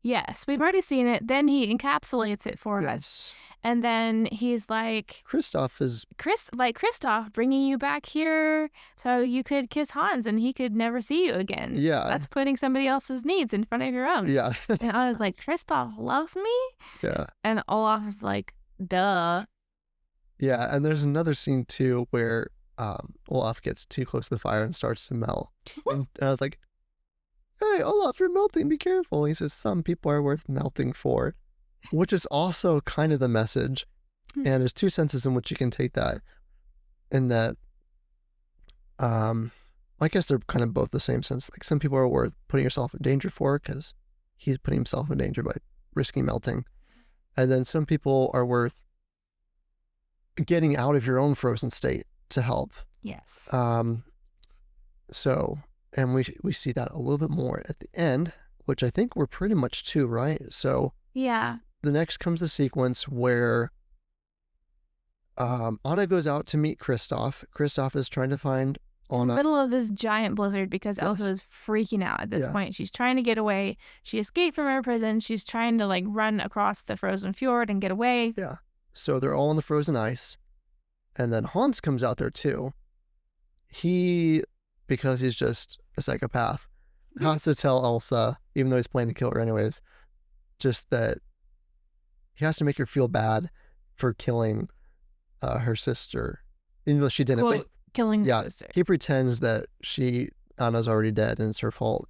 Yes, we've already seen it. Then he encapsulates it for us. And then he's like... Kristoff bringing you back here so you could kiss Hans and he could never see you again. Yeah. That's putting somebody else's needs in front of your own. Yeah. And I was like, Kristoff loves me? Yeah. And Olaf is like, duh. Yeah, and there's another scene too where Olaf gets too close to the fire and starts to melt. And I was like, hey, Olaf, you're melting. Be careful. He says, some people are worth melting for, which is also kind of the message. And there's two senses in which you can take that. In that, I guess they're kind of both the same sense. Like some people are worth putting yourself in danger for because he's putting himself in danger by risking melting. And then some people are worth getting out of your own frozen state to help. Yes. And we see that a little bit more at the end, which I think we're pretty much to, right? So yeah. The next comes the sequence where Anna goes out to meet Kristoff. Kristoff is trying to find Anna. In the middle of this giant blizzard because Elsa is freaking out at this point. She's trying to get away. She escaped from her prison. She's trying to run across the frozen fjord and get away. Yeah. So they're all on the frozen ice. And then Hans comes out there too. Because he's just a psychopath, has to tell Elsa, even though he's planning to kill her anyways, just that he has to make her feel bad for killing her sister, even though she didn't. Quote, killing her sister. He pretends that Anna's already dead and it's her fault,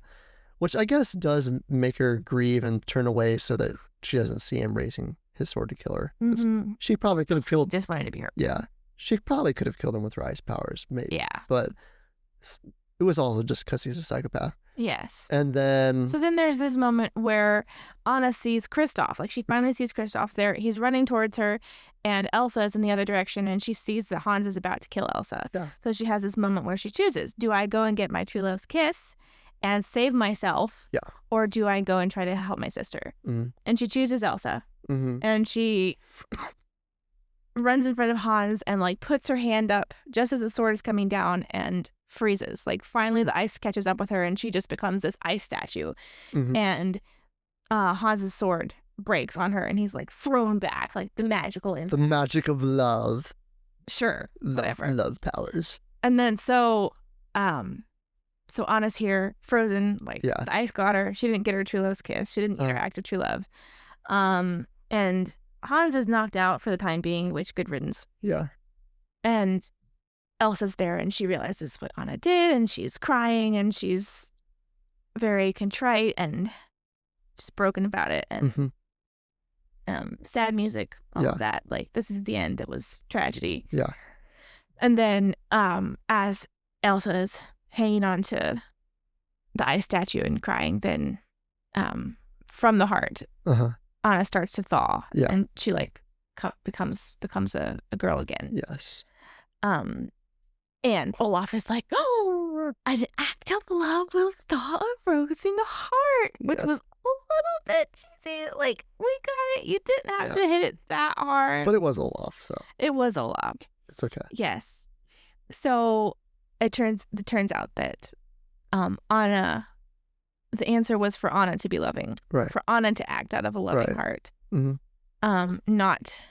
which I guess does make her grieve and turn away so that she doesn't see him raising his sword to kill her. Mm-hmm. She probably could have killed... Just wanted to be her. Yeah. She probably could have killed him with her ice powers, maybe. Yeah. But it was also just because he's a psychopath. Yes. And then... So then there's this moment where Anna sees Kristoff. She finally sees Kristoff there. He's running towards her, and Elsa is in the other direction, and she sees that Hans is about to kill Elsa. Yeah. So she has this moment where she chooses. Do I go and get my true love's kiss and save myself? Yeah. Or do I go and try to help my sister? Mm-hmm. And she chooses Elsa. Mm-hmm. And she runs in front of Hans and puts her hand up just as the sword is coming down and freezes. Finally the ice catches up with her and she just becomes this ice statue. Mm-hmm. And Hans's sword breaks on her and he's thrown back, the magical impact. The magic of love. Sure. Whatever. Love powers. And then so Anna's here, frozen, the ice got her. She didn't get her true love's kiss. She didn't get her act of true love. And Hans is knocked out for the time being, which good riddance. Yeah. And Elsa's there and she realizes what Anna did and she's crying and she's very contrite and just broken about it. And sad music, all of that. This is the end. It was tragedy. Yeah. And then as Elsa is hanging on to the ice statue and crying, then from the heart, Anna starts to thaw. Yeah. And she becomes a girl again. Yes. And Olaf is like, oh, an act of love will thaw a frozen heart, which was a little bit cheesy. We got it. You didn't have to hit it that hard. But it was Olaf, so. It was Olaf. It's okay. Yes. So it turns out that Anna, the answer was for Anna to be loving. Right. For Anna to act out of a loving heart. Mm-hmm. Not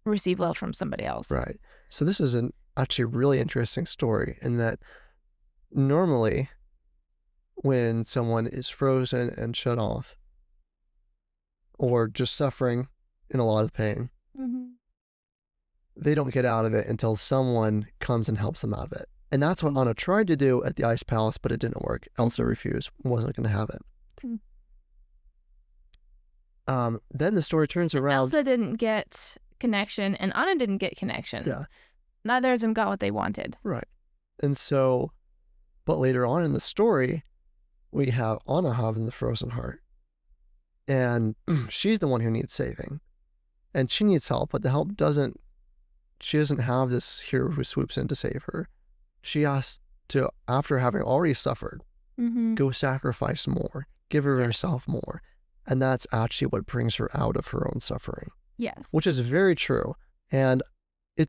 receive love from somebody else. Right. So this is actually really interesting story in that normally when someone is frozen and shut off or just suffering in a lot of pain, they don't get out of it until someone comes and helps them out of it. And that's what Anna tried to do at the Ice Palace, but it didn't work. Elsa refused, wasn't going to have it. Then the story turns around. Elsa didn't get connection, and Anna didn't get connection. Yeah. Neither of them got what they wanted. Right. And so, but later on in the story, we have Anna having the frozen heart. And she's the one who needs saving. And she needs help, but the help she doesn't have this hero who swoops in to save her. She has to, after having already suffered, go sacrifice more, give her herself more. And that's actually what brings her out of her own suffering. Yes. Which is very true. And I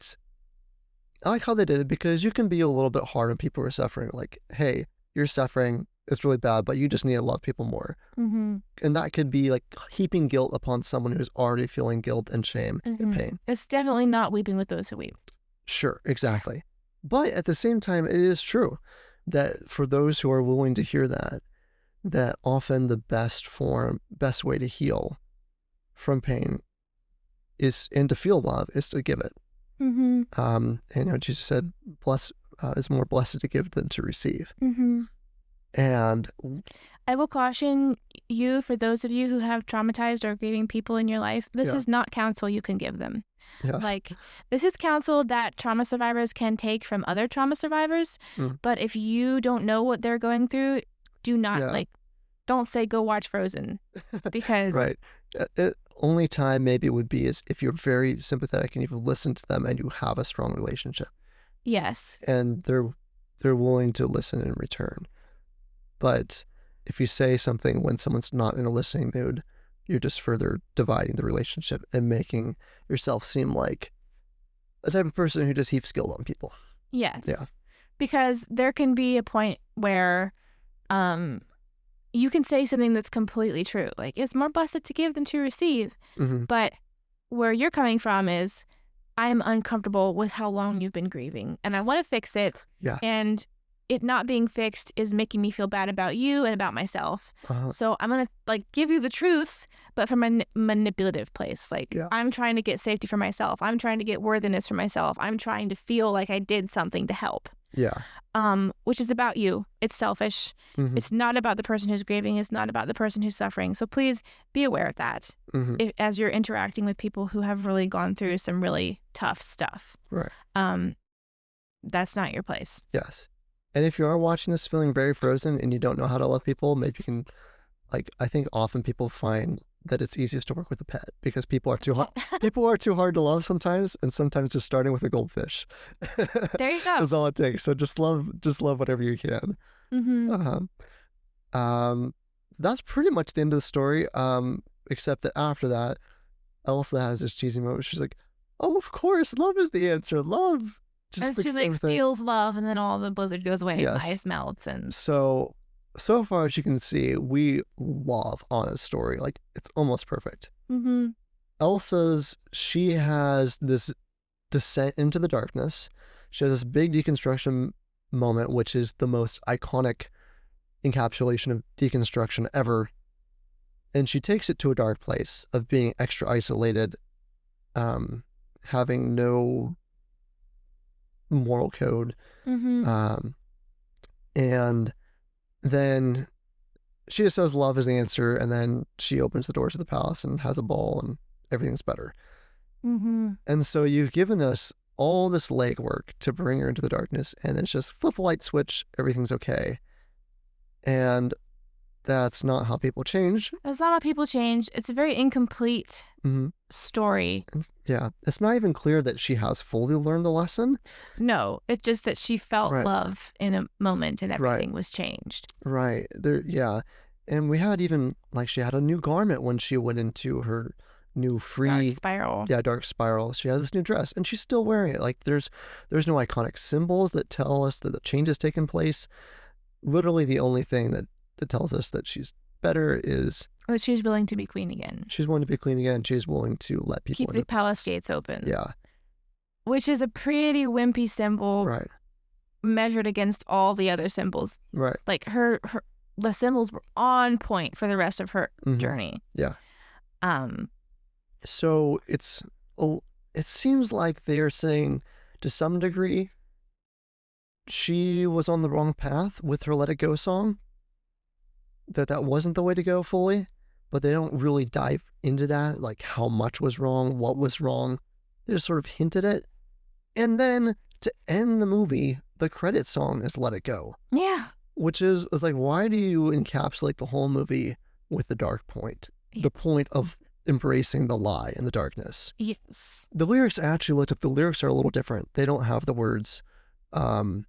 like how they did it, because you can be a little bit hard on people who are suffering. Like, hey, you're suffering, it's really bad, but you just need to love people more. And that could be like heaping guilt upon someone who's already feeling guilt and shame and pain. It's definitely not weeping with those who weep. Sure, exactly. But at the same time, it is true that for those who are willing to hear that often the best way to heal from pain is, and to feel love, is to give it. And Jesus said, is more blessed to give than to receive. And I will caution you, for those of you who have traumatized or grieving people in your life, this is not counsel you can give them. Like, this is counsel that trauma survivors can take from other trauma survivors. But if you don't know what they're going through, do not don't say go watch Frozen, because right. Only time maybe would be is if you're very sympathetic and you've listened to them and you have a strong relationship. Yes. And they're willing to listen in return. But if you say something when someone's not in a listening mood, you're just further dividing the relationship and making yourself seem like a type of person who just heaps guilt on people. Yes. Yeah. Because there can be a point where you can say something that's completely true. Like, it's more blessed to give than to receive. But where you're coming from is, I am uncomfortable with how long you've been grieving, and I want to fix it. Yeah. And it not being fixed is making me feel bad about you and about myself. So I'm going to give you the truth, but from a manipulative place. I'm trying to get safety for myself. I'm trying to get worthiness for myself. I'm trying to feel like I did something to help. Yeah. Which is about you. It's selfish. It's not about the person who's grieving. It's not about the person who's suffering. So please be aware of that as you're interacting with people who have really gone through some really tough stuff. Right. That's not your place. Yes. And if you are watching this feeling very frozen and you don't know how to love people, maybe you can, I think often people find that it's easiest to work with a pet, because people are too hard to love sometimes, and sometimes just starting with a goldfish. There you go. That's all it takes. So just love whatever you can. That's pretty much the end of the story. Except that after that, Elsa has this cheesy moment. She's like, "Oh, of course, love is the answer. Love." And she feels love, and then all the blizzard goes away, and ice melts, and so far as you can see, we love Anna's story. It's almost perfect. Elsa's, she has this descent into the darkness. She has this big deconstruction moment, which is the most iconic encapsulation of deconstruction ever. And she takes it to a dark place of being extra isolated, having no moral code. And then she just says love is the answer, and then she opens the doors of the palace and has a ball, and everything's better. And so you've given us all this legwork to bring her into the darkness, and then it's just flip a light switch, everything's okay. And that's not how people change. That's not how people change. It's a very incomplete story. Yeah. It's not even clear that she has fully learned the lesson. No, it's just that she felt love in a moment, and everything was changed. Right. Yeah. And we had even, she had a new garment when she went into her new free... Dark spiral. Yeah, dark spiral. She has this new dress, and she's still wearing it. There's no iconic symbols that tell us that the change has taken place. Literally the only thing that tells us that she's better is that she's willing to be queen again. She's willing to be queen again. She's willing to let people keep the palace gates open. Yeah. Which is a pretty wimpy symbol. Right. Measured against all the other symbols. Right. The symbols were on point for the rest of her journey. Yeah. So it seems like they're saying, to some degree, she was on the wrong path with her Let It Go song. That wasn't the way to go fully, but they don't really dive into that, like how much was wrong, what was wrong. They just sort of hint at it. And then to end the movie, the credit song is Let It Go. Yeah. Which is like, why do you encapsulate the whole movie with the dark point? The point of embracing the lie and the darkness. Yes. The lyrics, I actually looked up, the lyrics are a little different. They don't have the words, no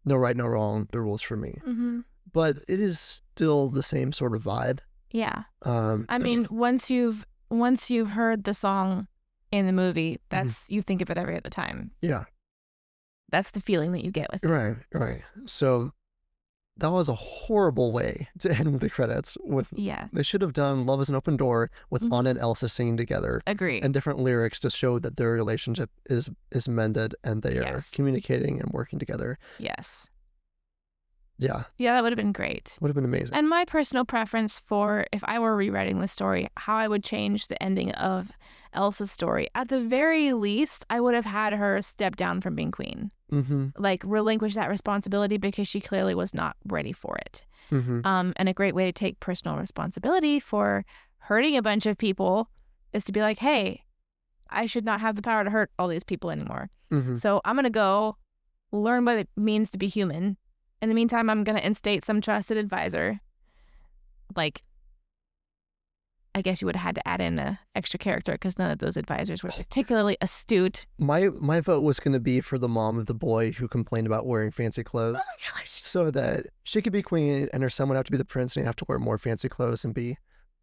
right, no wrong, the rules for me. Mm-hmm. But it is still the same sort of vibe. Yeah. I mean, once you've heard the song in the movie, that's you think of it every other time. Yeah. That's the feeling that you get with it. Right. So that was a horrible way to end with the credits. They should have done Love is an Open Door with Anna and Elsa singing together. Agree. And different lyrics to show that their relationship is mended and they are communicating and working together. Yes. Yeah. Yeah, that would have been great. Would have been amazing. And my personal preference for, if I were rewriting the story, how I would change the ending of Elsa's story. At the very least, I would have had her step down from being queen. Mm-hmm. Like, relinquish that responsibility because she clearly was not ready for it. Mm-hmm. And a great way to take personal responsibility for hurting a bunch of people is to be like, hey, I should not have the power to hurt all these people anymore. Mm-hmm. So I'm going to go learn what it means to be human. In the meantime, I'm going to instate some trusted advisor. Like, I guess you would have had to add in an extra character because none of those advisors were particularly astute. My vote was going to be for the mom of the boy who complained about wearing fancy clothes. Oh my gosh. So that she could be queen and her son would have to be the prince and he'd have to wear more fancy clothes and be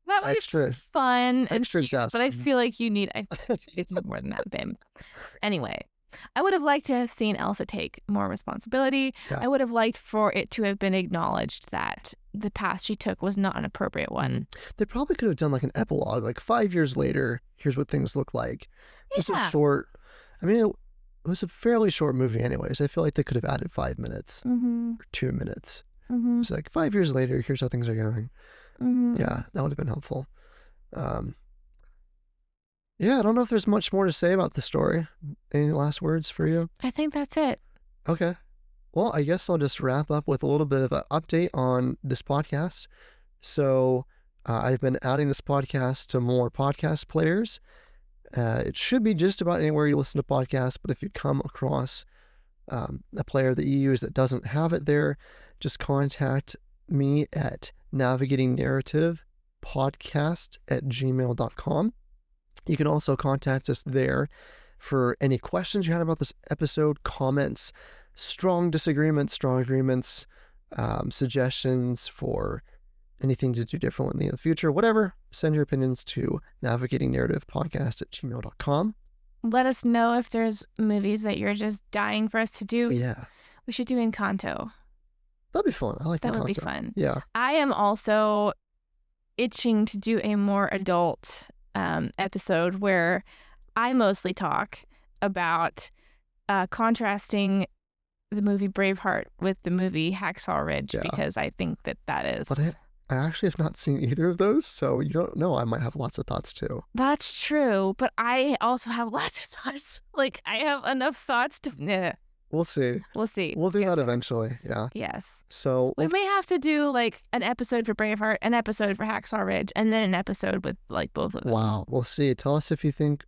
that would extra be fun. Extra and cute, but I feel like you need more than that, babe. Anyway. I would have liked to have seen Elsa take more responsibility. Yeah. I would have liked for it to have been acknowledged that the path she took was not an appropriate one. They probably could have done like an epilogue, like 5 years later, here's what things look like. Just a short, I mean, it was a fairly short movie anyways. I feel like they could have added 5 minutes or 2 minutes. Mm-hmm. It's like 5 years later, here's how things are going. Mm-hmm. Yeah, that would have been helpful. Yeah, I don't know if there's much more to say about the story. Any last words for you? I think that's it. Okay. Well, I guess I'll just wrap up with a little bit of an update on this podcast. So I've been adding this podcast to more podcast players. It should be just about anywhere you listen to podcasts, but if you come across a player that you use that doesn't have it there, just contact me at navigatingnarrativepodcast@gmail.com. You can also contact us there for any questions you had about this episode, comments, strong disagreements, strong agreements, suggestions for anything to do differently in the future, whatever. Send your opinions to navigatingnarrativepodcast@gmail.com. Let us know if there's movies that you're just dying for us to do. Yeah. We should do Encanto. That'd be fun. I like that. Encanto. Would be fun. Yeah. I am also itching to do a more adult episode where I mostly talk about contrasting the movie Braveheart with the movie Hacksaw Ridge because I think that is... But I actually have not seen either of those, so you don't know. I might have lots of thoughts too. That's true, but I also have lots of thoughts. Like, I have enough thoughts to... We'll see. We'll see. We'll do that eventually, yeah. Yes. So we may have to do like an episode for Braveheart, an episode for Hacksaw Ridge, and then an episode with like both of them. Wow. We'll see. Tell us how you think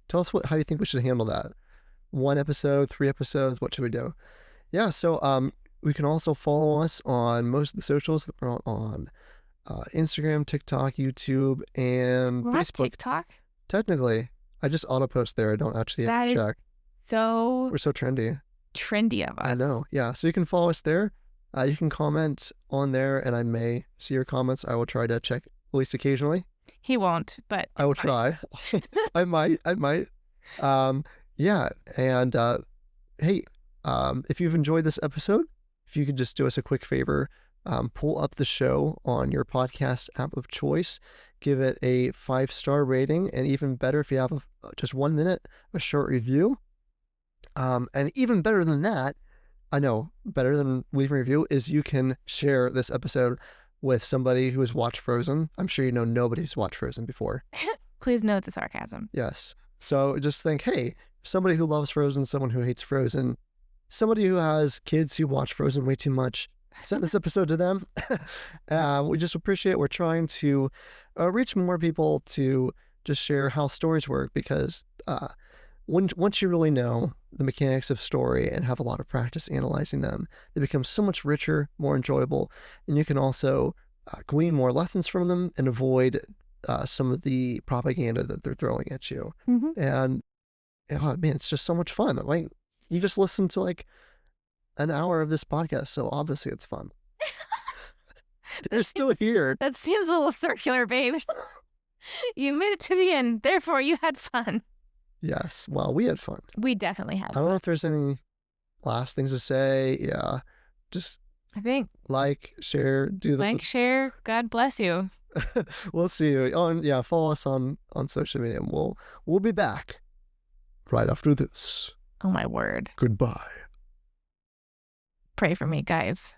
we should handle that. 1 episode, 3 episodes, what should we do? Yeah, so we can also follow us on most of the socials. We're on Instagram, TikTok, YouTube, and We're Facebook. on TikTok? Technically. I just auto-post there. I don't actually have to check. So we're so trendy of us. I know. Yeah. So you can follow us there. You can comment on there, and I may see your comments. I will try to check at least occasionally. He won't, but I will try. I might. Yeah. And hey, if you've enjoyed this episode, if you could just do us a quick favor, pull up the show on your podcast app of choice, give it a 5-star rating, and even better if you have just 1 minute, a short review. And even better than that, I know, better than leaving a review is you can share this episode with somebody who has watched Frozen. I'm sure you know nobody who's watched Frozen before. Please note the sarcasm. Yes. So just think, hey, somebody who loves Frozen, someone who hates Frozen, somebody who has kids who watch Frozen way too much, send this episode to them. We just appreciate. We're trying to reach more people to just share how stories work, because once you really know the mechanics of story and have a lot of practice analyzing them, they become so much richer, more enjoyable, and you can also glean more lessons from them and avoid some of the propaganda that they're throwing at you. And oh, man, it's just so much fun. Like, you just listen to like an hour of this podcast, so obviously it's fun. You're still here. That seems a little circular, babe. You made it to the end, therefore you had fun. Yes, well, we had fun. We definitely had I don't know if there's any last things to say. Yeah, just I think share, do the share. God bless you. We'll see you. Oh, and yeah, follow us on social media. And we'll be back right after this. Oh my word. Goodbye. Pray for me, guys.